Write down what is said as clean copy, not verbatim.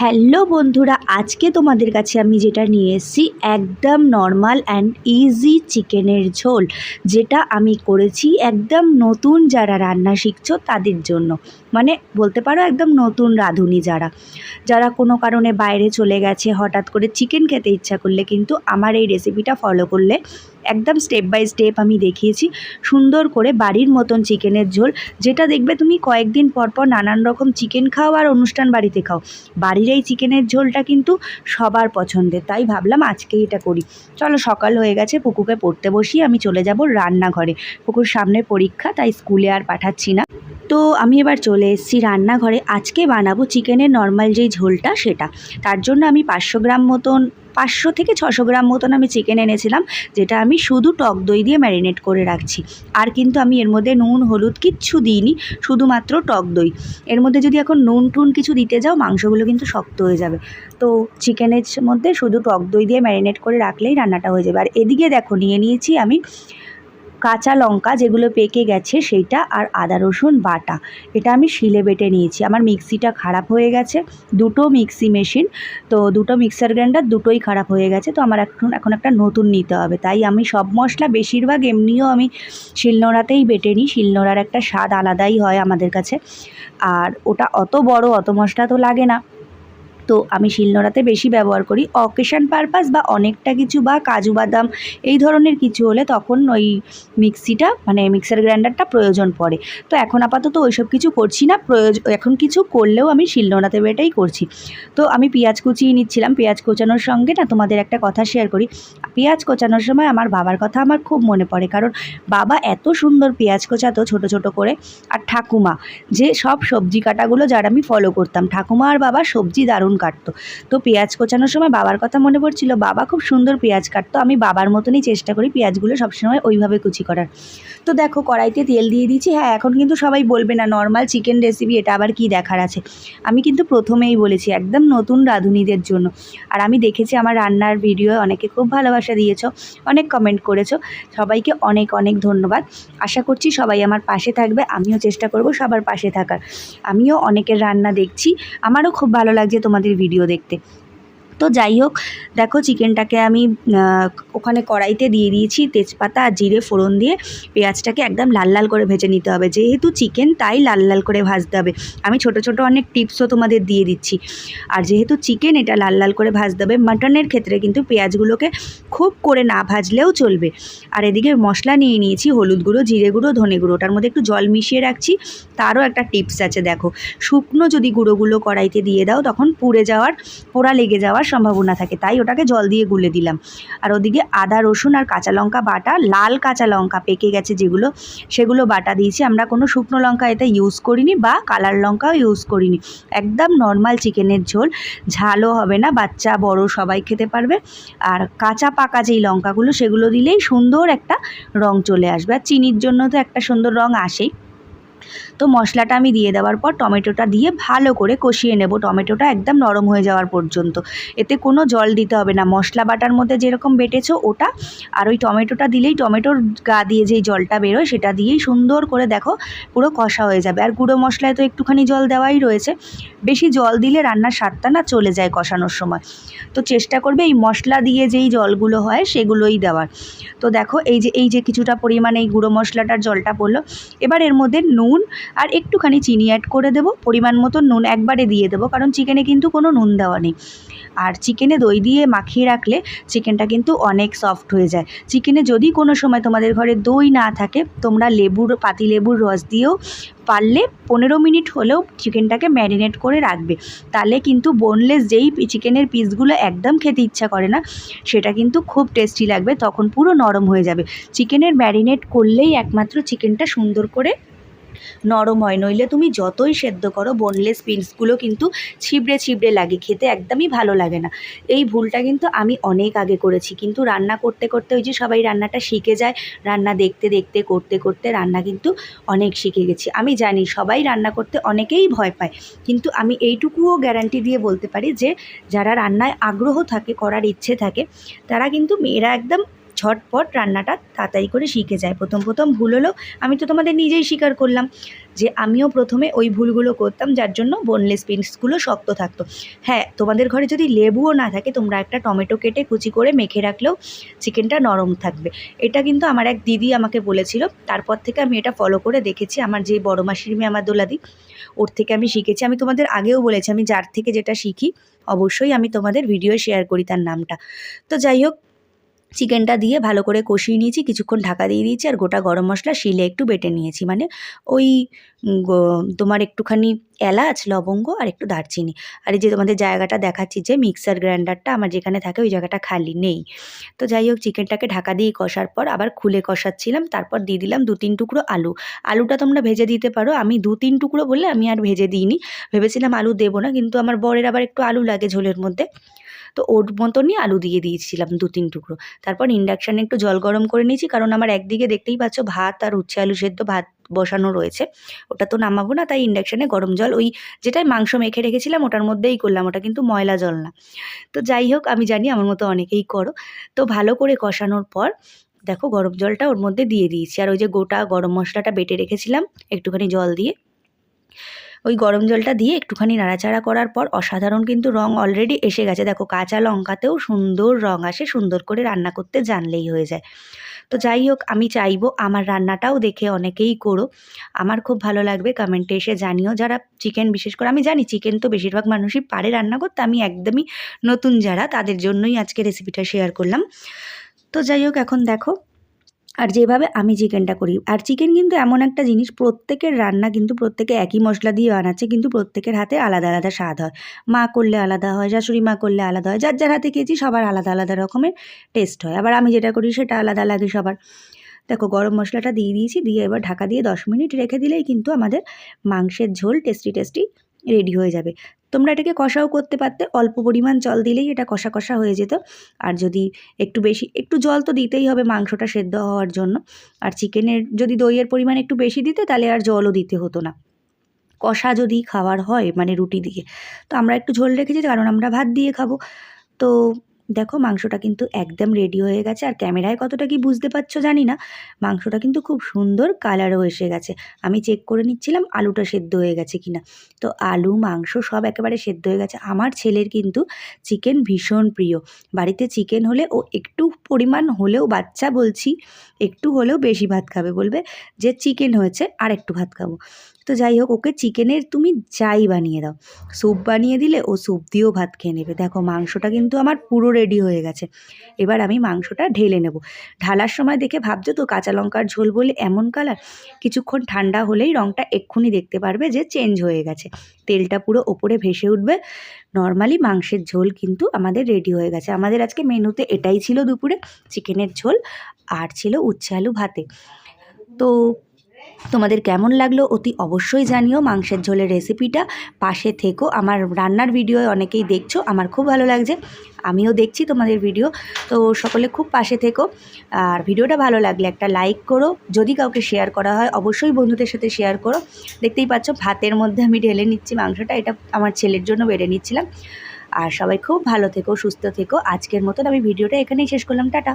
Hello বন্ধুরা, আজকে তোমাদের কাছে আমি যেটা নিয়ে এসেছি একদম নর্মাল অ্যান্ড ইজি চিকেনের ঝোল, যেটা আমি করেছি একদম নতুন যারা রান্না শিখছো তাদের জন্য। মানে বলতে পারো একদম নতুন রাঁধুনি যারা যারা কোনো কারণে বাইরে চলে গেছে, হঠাৎ করে চিকেন খেতে ইচ্ছা করলে কিন্তু আমার এই রেসিপিটা ফলো করলে একদম স্টেপ বাই স্টেপ আমি দেখিয়েছি সুন্দর করে বাড়ির মতন চিকেনের ঝোল, যেটা দেখবে তুমি কয়েকদিন পর পর নানান রকম চিকেন খাও আর অনুষ্ঠান বাড়িতে খাও, বাড়ির এই চিকেনের ঝোলটা কিন্তু সবার পছন্দের। তাই ভাবলাম আজকেই এটা করি। চলো, সকাল হয়ে গেছে, পুকুকে পড়তে বসিয়ে আমি চলে যাব রান্নাঘরে। পুকুর সামনে পরীক্ষা, তাই স্কুলে আর পাঠাচ্ছি না। তো আমি এবার চলে এসেছি রান্নাঘরে। আজকে বানাবো চিকেনের নর্মাল যেই ঝোলটা সেটা। তার জন্য আমি 500 গ্রাম মতন, 500 থেকে 600 গ্রাম মতন আমি চিকেন এনেছিলাম, যেটা আমি শুধু টক দই দিয়ে ম্যারিনেট করে রাখছি। আর কিন্তু আমি এর মধ্যে নুন হলুদ কিচ্ছু দিইনি, শুধুমাত্র টক দই। এর মধ্যে যদি এখন নুন টুন কিছু দিতে যাও মাংসগুলো কিন্তু শক্ত হয়ে যাবে। তো চিকেনের মধ্যে শুধু টক দই দিয়ে ম্যারিনেট করে রাখলেই রান্নাটা হয়ে যাবে। আর এদিকে দেখো নিয়ে নিয়েছি আমি কাঁচা লঙ্কা, যেগুলো পেকে গেছে সেইটা, আর আদা রসুন বাটা। এটা আমি শিলে বেটে নিয়েছি। আমার মিক্সিটা খারাপ হয়ে গেছে, দুটো মিক্সি মেশিন, তো দুটো মিক্সার গ্রাইন্ডার দুটোই খারাপ হয়ে গেছে। তো আমার এখন একটা নতুন নিতে হবে। তাই আমি সব মশলা বেশিরভাগ এমনিও আমি শিলনোড়াতেই বেটে নিই। শিলনোড়ার একটা স্বাদ আলাদাই হয় আমাদের কাছে, আর ওটা অত বড় অত মশলা তো লাগে না। তো আমি শিলনোড়াতে বেশি ব্যবহার করি। অকেশন পারপাস বা অনেকটা কিছু বা কাজু বাদাম এই ধরনের কিছু হলে তখন ওই মিক্সিটা মানে মিক্সার গ্রাইন্ডারটা প্রয়োজন পড়ে। তো এখন আপাতত ওইসব কিছু করছি না, এখন কিছু করলেও আমি শিলনোড়াতে বেটেই করছি। তো আমি পেঁয়াজ কুচিয়ে নিচ্ছিলাম। পেঁয়াজ কোচানোর সঙ্গে না তোমাদের একটা কথা শেয়ার করি। পেঁয়াজ কোচানোর সময় আমার বাবার কথা আমার খুব মনে পড়ে, কারণ বাবা এত সুন্দর পেঁয়াজ কোচাতো ছোটো ছোটো করে। আর ঠাকুমা, যে সব সবজি কাটাগুলো যারা আমি ফলো করতাম, ঠাকুমা আর বাবা সবজি দারুণ কাটতো। তো পেঁয়াজ কোচানোর সময় বাবার কথা মনে পড়ছিল, বাবা খুব সুন্দর পেঁয়াজ কাটতো। আমি বাবার মতনই চেষ্টা করি পেঁয়াজগুলো সবসময় ওইভাবে কুচি করার। তো দেখো কড়াইতে তেল দিয়ে দিয়েছি। হ্যাঁ, এখন কিন্তু সবাই বলবে না নর্মাল চিকেন রেসিপি, এটা আবার কি দেখার আছে। আমি কিন্তু প্রথমেই বলেছি একদম নতুন রাঁধুনিদের জন্য। আর আমি দেখেছি আমার রান্নার ভিডিও অনেকে খুব ভালোবাসা দিয়েছো, অনেক কমেন্ট করেছো। সবাইকে অনেক অনেক ধন্যবাদ। আশা করছি সবাই আমার পাশে থাকবে, আমিও চেষ্টা করব সবার পাশে থাকার। আমিও অনেকের রান্না দেখছি, আমারও খুব ভালো লাগছে তোমাদের ভিডিও দেখতে। তো যাই হোক, দেখো চিকেনটাকে আমি ওখানে কড়াইতে দিয়ে দিয়েছি তেজপাতা আর জিরে ফোড়ন দিয়ে। পেঁয়াজটাকে একদম লাল লাল করে ভেজে নিতে হবে, যেহেতু চিকেন তাই লাল লাল করে ভাজতে হবে। আমি ছোট ছোট অনেক টিপসও তোমাদের দিয়ে দিচ্ছি। আর যেহেতু চিকেন, এটা লাল লাল করে ভাজতে হবে। মাটনের ক্ষেত্রে কিন্তু পেঁয়াজগুলোকে খুব করে না ভাজলেও চলবে। আর এদিকে মশলা নিয়ে নিয়েছি হলুদ গুঁড়ো, জিরে গুঁড়ো, ধনে গুঁড়ো। ওটার মধ্যে একটু জল মিশিয়ে রাখছি। তারও একটা টিপস আছে, দেখো শুকনো যদি গুঁড়োগুলো কড়াইতে দিয়ে দাও তখন পোড়া লেগে যাওয়ার সম্ভাবনা থাকে, তাই ওটাকে জল দিয়ে গুলে দিলাম। আর ওদিকে আদা রসুন আর কাঁচা লঙ্কা বাটা, লাল কাঁচা লঙ্কা পেকে গেছে যেগুলো, সেগুলো বাটা দিয়েছি। আমরা কোনো শুকনো লঙ্কা এতে ইউজ করিনি বা কালার লঙ্কাও ইউজ করিনি। একদম নর্মাল চিকেনের ঝোল, ঝালও হবে না, বাচ্চা বড় সবাই খেতে পারবে। আর কাঁচা পাকা যেই লঙ্কাগুলো সেগুলো দিলেই সুন্দর একটা রং চলে আসবে। আর চিনির জন্য তো একটা সুন্দর রং আসেই। তো মশলাটা আমি দিয়ে দেওয়ার পর টমেটোটা দিয়ে ভালো করে কষিয়ে নেব, টমেটোটা একদম নরম হয়ে যাওয়ার পর্যন্ত। এতে কোনো জল দিতে হবে না, মশলা বাটার মধ্যে যেরকম বেটেছো ওটা, আর ওই টমেটোটা দিলেই টমেটোর গা দিয়ে যেই জলটা বেরোয় সেটা দিয়েই সুন্দর করে দেখো পুরো কষা হয়ে যাবে। আর গুঁড়ো মশলায় তো একটুখানি জল দেওয়াই রয়েছে, বেশি জল দিলে রান্নার স্বাদটা না চলে যায় কষানোর সময়। তো চেষ্টা করবে এই মশলা দিয়ে যেই জলগুলো হয় সেগুলোই দেওয়ার। তো দেখো এই যে কিছুটা পরিমাণে এই গুঁড়ো মশলাটার জলটা পড়লো। এবার এর মধ্যে নুন আর একটুখানি চিনি অ্যাড করে দেবো, পরিমাণ মতো নুন একবারে দিয়ে দেবো, কারণ চিকেনে কিন্তু কোনো নুন দেওয়া নেই। আর চিকেনে দই দিয়ে মাখিয়ে রাখলে চিকেনটা কিন্তু অনেক সফট হয়ে যায়। চিকেনে যদি কোনো সময় তোমাদের ঘরে দই না থাকে, তোমরা পাতিলেবুর রস দিয়েও পারলে 15 মিনিট হলেও চিকেনটাকে ম্যারিনেট করে রাখবে। তাহলে কিন্তু বোনলেস যেই চিকেনের পিসগুলো একদম খেতে ইচ্ছা করে না, সেটা কিন্তু খুব টেস্টি লাগবে, তখন পুরো নরম হয়ে যাবে। চিকেনের ম্যারিনেট করলেই একমাত্র চিকেনটা সুন্দর করে নরম হয়, নইলে তুমি যতই সেদ্ধ করো বোনলেস পিসগুলো কিন্তু ছিবড়ে ছিবড়ে লাগে, খেতে একদমই ভালো লাগে না। এই ভুলটা কিন্তু আমি অনেক আগে করেছি, কিন্তু রান্না করতে করতে ওই যে সবাই রান্নাটা শিখে যায়, রান্না দেখতে দেখতে করতে করতে রান্না কিন্তু অনেক শিখে গেছি। আমি জানি সবাই রান্না করতে অনেকেই ভয় পায়, কিন্তু আমি এইটুকুও গ্যারান্টি দিয়ে বলতে পারি যে যারা রান্নায় আগ্রহ থাকে, করার ইচ্ছে থাকে, তারা কিন্তু মেয়েরা একদম ঝটপট রান্নাটা তাড়াতাড়ি করে শিখে যায়। প্রথম প্রথম ভুল হলো, আমি তো তোমাদের নিজেই স্বীকার করলাম যে আমিও প্রথমে ওই ভুলগুলো করতাম, যার জন্য বোনলেস পিসগুলো শক্ত থাকতো। হ্যাঁ, তোমাদের ঘরে যদি লেবুও না থাকে, তোমরা একটা টমেটো কেটে কুচি করে মেখে রাখলেও চিকেনটা নরম থাকবে। এটা কিন্তু আমার এক দিদি আমাকে বলেছিল, তারপর থেকে আমি এটা ফলো করে দেখেছি। আমার যে বড় মাসির মেয়ে, আমার দোলাদি, ওর থেকে আমি শিখেছি। আমি তোমাদের আগেও বলেছি, আমি যার থেকে যেটা শিখি অবশ্যই আমি তোমাদের ভিডিও শেয়ার করি তার নামটা। তো যাই হোক, চিকেনটা দিয়ে ভালো করে কষিয়ে নিয়েছি, কিছুক্ষণ ঢাকা দিয়ে দিয়েছি, আর গোটা গরম মশলা শিলে একটু বেটে নিয়েছি। মানে ওই তোমার একটুখানি এলাচ, লবঙ্গ আর একটু দারচিনি। আর এই যে তোমাদের জায়গাটা দেখাচ্ছি, যে মিক্সার গ্রাইন্ডারটা আমার যেখানে থাকে ওই জায়গাটা খালি নেই। তো যাই হোক, চিকেনটাকে ঢাকা দিয়ে কষার পর আবার খুলে কষাচ্ছিলাম। তারপর দিয়ে দিলাম 2-3 টুকরো আলু। আলুটা তোমরা ভেজে দিতে পারো, আমি 2-3 টুকরো বললে আমি আর ভেজে দিইনি। ভেবেছিলাম আলু দেবো না, কিন্তু আমার বরের আবার একটু আলু লাগে ঝোলের মধ্যে, তো ওর মতনই আলু দিয়ে দিয়েছিলাম 2-3 টুকরো। তারপর ইন্ডাকশানে একটু জল গরম করে নিয়েছি, কারণ আমার একদিকে দেখতেই পাচ্ছ ভাত আর উচ্ছে আলু সেদ্ধ ভাত বসানো রয়েছে, ওটা তো নামাবো না, তাই ইন্ডাকশানে গরম জল ওই যেটায় মাংস মেখে রেখেছিলাম ওটার মধ্যেই করলাম, ওটা কিন্তু ময়লা জল না। তো যাই হোক, আমি জানি আমার মতো অনেকেই করো। তো ভালো করে কষানোর পর দেখো গরম জলটা ওর মধ্যে দিয়ে দিয়েছি, আর ওই যে গোটা গরম মশলাটা বেটে রেখেছিলাম একটুখানি জল দিয়ে, ওই গরম জলটা দিয়ে একটুখানি নাড়াচাড়া করার পর অসাধারণ কিন্তু রং অলরেডি এসে গেছে। দেখো কাঁচা লঙ্কাতেও সুন্দর রং আসে, সুন্দর করে রান্না করতে জানলেই হয়ে যায়। তো যাই হোক, আমি চাইবো আমার রান্নাটাও দেখে অনেকেই করো, আমার খুব ভালো লাগবে, কমেন্টে এসে জানিও। যারা চিকেন, বিশেষ করে আমি জানি চিকেন তো বেশিরভাগ মানুষই পারে রান্না করতে, আমি একদমই নতুন যারা, তাদের জন্যই আজকে রেসিপিটা শেয়ার করলাম। তো যাই হোক, এখন দেখো, আর যেভাবে আমি চিকেনটা করি, আর চিকেন কিন্তু এমন একটা জিনিস, প্রত্যেকের রান্না কিন্তু প্রত্যেকে একই মশলা দিয়ে বানাচ্ছে, কিন্তু প্রত্যেকের হাতে আলাদা আলাদা স্বাদ হয়। মা করলে আলাদা হয়, শাশুড়ি মা করলে আলাদা হয়, যার যার হাতে খেয়েছি সবার আলাদা আলাদা রকমের টেস্ট হয়। আবার আমি যেটা করি সেটা আলাদা লাগে সবার। দেখো গরম মশলাটা দিয়ে দিয়েছি, দিয়ে এবার ঢাকা দিয়ে 10 মিনিট রেখে দিলেই কিন্তু আমাদের মাংসের ঝোল টেস্টি টেস্টি রেডি হয়ে যাবে। তোমরা এটাকে কষাও করতে পারতে, অল্প পরিমাণ জল দিলেই এটা কষা কষা হয়ে যেত। আর যদি একটু বেশি, একটু জল তো দিতেই হবে মাংসটা সেদ্ধ হওয়ার জন্য। আর চিকেনের যদি দইয়ের পরিমাণ একটু বেশি দিতে, তাহলে আর জলও দিতে হতো না। কষা যদি খাওয়ার হয় মানে রুটি দিয়ে, তো আমরা একটু ঝোল রেখেছি, কারণ আমরা ভাত দিয়ে খাবো। তো দেখো মাংসটা কিন্তু একদম রেডি হয়ে গেছে, আর ক্যামেরায় কতটা কি বুঝতে পারছো জানি না, মাংসটা কিন্তু খুব সুন্দর কালারও এসে গেছে। আমি চেক করে নিচ্ছিলাম আলুটা সেদ্ধ হয়ে গেছে কিনা, তো আলু মাংস সব একেবারে সেদ্ধ হয়ে গেছে। আমার ছেলের কিন্তু চিকেন ভীষণ প্রিয়, বাড়িতে চিকেন হলে ও একটু পরিমাণ হলেও, বাচ্চা বলছি, একটু হলেও বেশি ভাত খাবে, বলবে যে চিকেন হয়েছে আর একটু ভাত খাবো। তো যাই হোক, ওকে চিকেনের তুমি যাই বানিয়ে দাও, স্যুপ বানিয়ে দিলে ও স্যুপ দিয়েও ভাত খেয়ে নেবে। দেখো মাংসটা কিন্তু আমার পুরো রেডি হয়ে গেছে, এবার আমি মাংসটা ঢেলে নেব। ঢালার সময় দেখে ভাবছো তো কাঁচা লঙ্কার ঝোল বলে এমন কালার, কিছুক্ষণ ঠান্ডা হলেই রঙটা এক্ষুনি দেখতে পারবে যে চেঞ্জ হয়ে গেছে, তেলটা পুরো ওপরে ভেসে উঠবে। নর্মালি মাংসের ঝোল কিন্তু আমাদের রেডি হয়ে গেছে। আমাদের আজকে মেনুতে এটাই ছিল দুপুরে, চিকেনের ঝোল আর ছিল উচ্ছে আলু ভাতে। তো তোমাদের কেমন লাগলো অতি অবশ্যই জানিও মাংসের ঝোলের রেসিপিটা। পাশে থেকো, আমার রান্নার ভিডিও অনেকেই দেখছো, আমার খুব ভালো লাগছে, আমিও দেখছি তোমাদের ভিডিও। তো সকলে খুব পাশে থেকো, আর ভিডিওটা ভালো লাগলে একটা লাইক করো, যদি কাউকে শেয়ার করা হয় অবশ্যই বন্ধুদের সাথে শেয়ার করো। দেখতেই পাচ্ছ ভাতের মধ্যে আমি ঢেলে নিচ্ছি মাংসটা, এটা আমার ছেলের জন্য বেড়ে নিচ্ছিলাম। আর সবাই খুব ভালো থেকো, সুস্থ থেকো। আজকের মতন আমি ভিডিওটা এখানেই শেষ করলাম, টাটা।